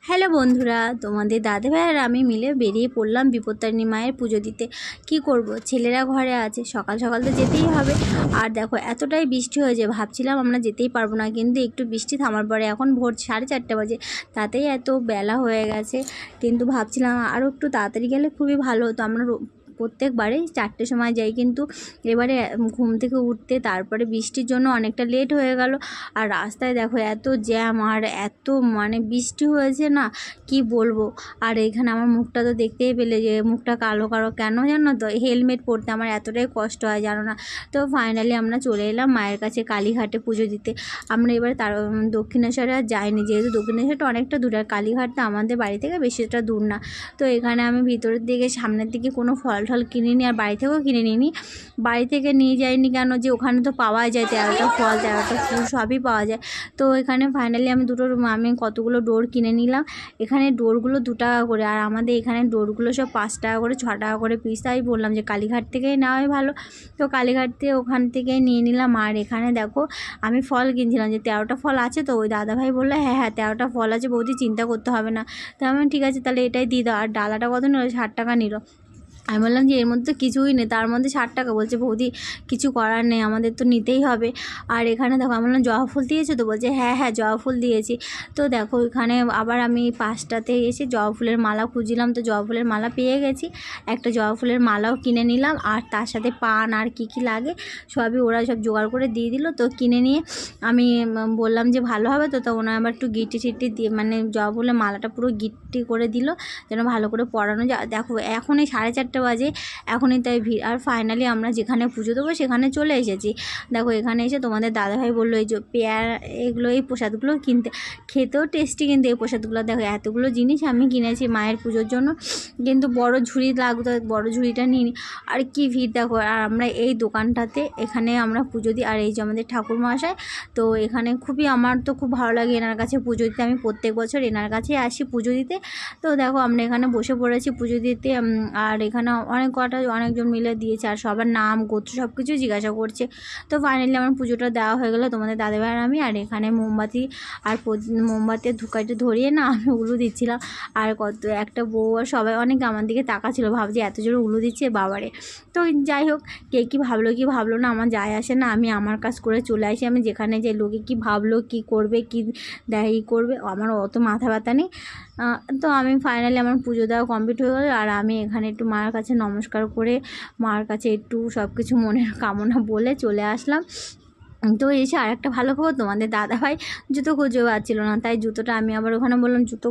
Hello বন্ধুরা, তোমাদের দাদাভাই আর আমি মিলে বেরিয়ে পড়লাম বিপত্তারিণী মায়ের পুজো দিতে। কি করব, ছেলেরা ঘরে আছে, সকাল সকাল তো যেতেই হবে। আর দেখো এতটাই বৃষ্টি হয়েছে, ভাবছিলাম আমরা যেতেই পারবো না, কিন্তু একটু বৃষ্টি থামার পরে এখন ভোর 4:30 বাজে, তাতেই এত বেলা হয়ে গেছে। কিন্তু ভাবছিলাম আরও একটু তাড়াতাড়ি গেলে খুবই ভালো হতো। আমরা প্রত্যেকবারে 4টের সময় যাই, কিন্তু এবারে ঘুম থেকে উঠতে তারপরে বৃষ্টির জন্য অনেকটা লেট হয়ে গেল। আর রাস্তায় দেখো এত জ্যাম, আর এত বৃষ্টি হয়েছে না, কি বলবো। আর এখানে আমার মুখটা তো দেখতেই পেলে যে মুখটা কালো কালো কেন জানো তো, হেলমেট পরতে আমার এতটাই কষ্ট হয় জানো না। তো ফাইনালি আমরা চলে এলাম মায়ের কাছে কালীঘাটে পুজো দিতে। আমরা এবার তার দক্ষিণেশ্বরে আর যাইনি, যেহেতু দক্ষিণেশ্বরটা অনেকটা দূর, আর কালীঘাটটা আমাদের বাড়ি থেকে বেশিটা দূর না। তো এখানে আমি ভিতরের দিকে সামনের দিকে কোনো ফল টল কিনিনি, আর বাড়ি থেকেও কিনে নিইনি। বাড়ি থেকে নিয়ে যাইনি কেন, যে ওখানে তো পাওয়াই যায় 13টা ফল 13টা ফুল সবই পাওয়া যায়। তো এখানে ফাইনালি আমি কতগুলো ডোর কিনে নিলাম। এখানে ডোরগুলো 2 টাকা করে, আর আমাদের এখানে ডোরগুলো সব 5 টাকা করে 6 টাকা করে পিস। তাই বললাম যে কালীঘাট থেকেই নেওয়াই ভালো। তো কালীঘাট থেকে ওখান থেকেই নিয়ে নিলাম। আর এখানে দেখো আমি ফল কিনছিলাম, যে 13টা ফল আছে। তো ওই দাদাভাই বললো হ্যাঁ 13টা ফল আছে বৌদি, চিন্তা করতে হবে না। তো আমি ঠিক আছে তাহলে এটাই দিয়ে দাও। আর ডালাটা কত নিল? 60 টাকা নিল। আমি বললাম যে এর মধ্যে তো কিছুই নেই, তার মধ্যে 60 টাকা। বলছে বৌদি কিছু করার নেই, আমাদের তো নিতেই হবে। আর এখানে দেখো আমি বললাম জবা ফুল দিয়েছো তো? বলছে হ্যাঁ হ্যাঁ জবা ফুল দিয়েছি। তো দেখো এখানে আবার আমি 5টাতে এসে জবা ফুলের মালা খুঁজছিলাম, তো জবা ফুলের মালা পেয়ে গেছি। একটা জবা ফুলের মালাও কিনে নিলাম, আর তার সাথে পান আর কি কি লাগে সবই ওরা সব জোগাড় করে দিয়ে দিল। তো কিনে নিয়ে আমি বললাম যে ভালো হবে তো ওনার আবার একটু গিটি টিটি দিয়ে জবা ফুলের মালাটা পুরো গিটি করে দিল, যেন ভালো করে পরানো যায়। দেখো এখনই 4:30 বাজে, এখনই তাই ভিড়। আর ফাইনালি আমরা যেখানে পুজো দেবো সেখানে চলে এসেছি। দেখো এখানে এসে তোমাদের দাদাভাই বললো এই যে পেয়ারা, এগুলো এই প্রসাদগুলো কিনতে, খেতেও টেস্টি। কিন্তু এই প্রসাদগুলো দেখো এতগুলো জিনিস আমি কিনেছি মায়ের পুজোর জন্য, কিন্তু বড় ঝুড়ি লাগতো, বড় ঝুড়িটা নিই। আর কি ভিড় দেখো। আর আমরা এই দোকানটাতে এখানে আমরা পুজো দিই। আর এই যে আমাদের ঠাকুর মশাই, তো এখানে আমার তো খুব ভালো লাগে এনার কাছে পুজো দিতে। আমি প্রত্যেক বছর এনার কাছেই আসি পুজো দিতে। তো দেখো আমরা এখানে বসে পড়েছি পুজো দিতে। আর এখানে অনেকজন মিলে দিয়েছে, আর সবার নাম গোত্র সব কিছু জিজ্ঞাসা করছে। তো ফাইনালি আমার পুজোটা দেওয়া হয়ে গেলো তোমাদের দাদাভাই আর আমি। আর এখানে মোমবাতি ধুকাইতে ধরিয়ে না আমি উলু দিচ্ছিলাম। আর একটা বউ আর সবাই অনেকে আমার দিকে তাকাচ্ছিল, ভাবছি এত জোরে উলু দিচ্ছে বাবারে। তো যাই হোক, কে কী ভাবলো না আমার যায় আসে না, আমি আমার কাজ করে চলে আসি। আমি যেখানে যাই লোকে কী ভাবলো, কী করবে, কী দেয় করবে, আমার অত মাথা ব্যথা নেই। তো আমি ফাইনালি আমার পুজো দেওয়া কমপ্লিট হয়ে গেলো। আর আমি এখানে একটু মায়ের কাছে নমস্কার করে মার কাছে একটু সব কিছু মনের কামনা বলে চলে আসলাম। তো এসে আর একটা ভালো খবর, তোমাদের দাদাভাই জুতো খুঁজে পাচ্ছিল না, তাই জুতোটা আমি আবার ওখানে বললাম জুতো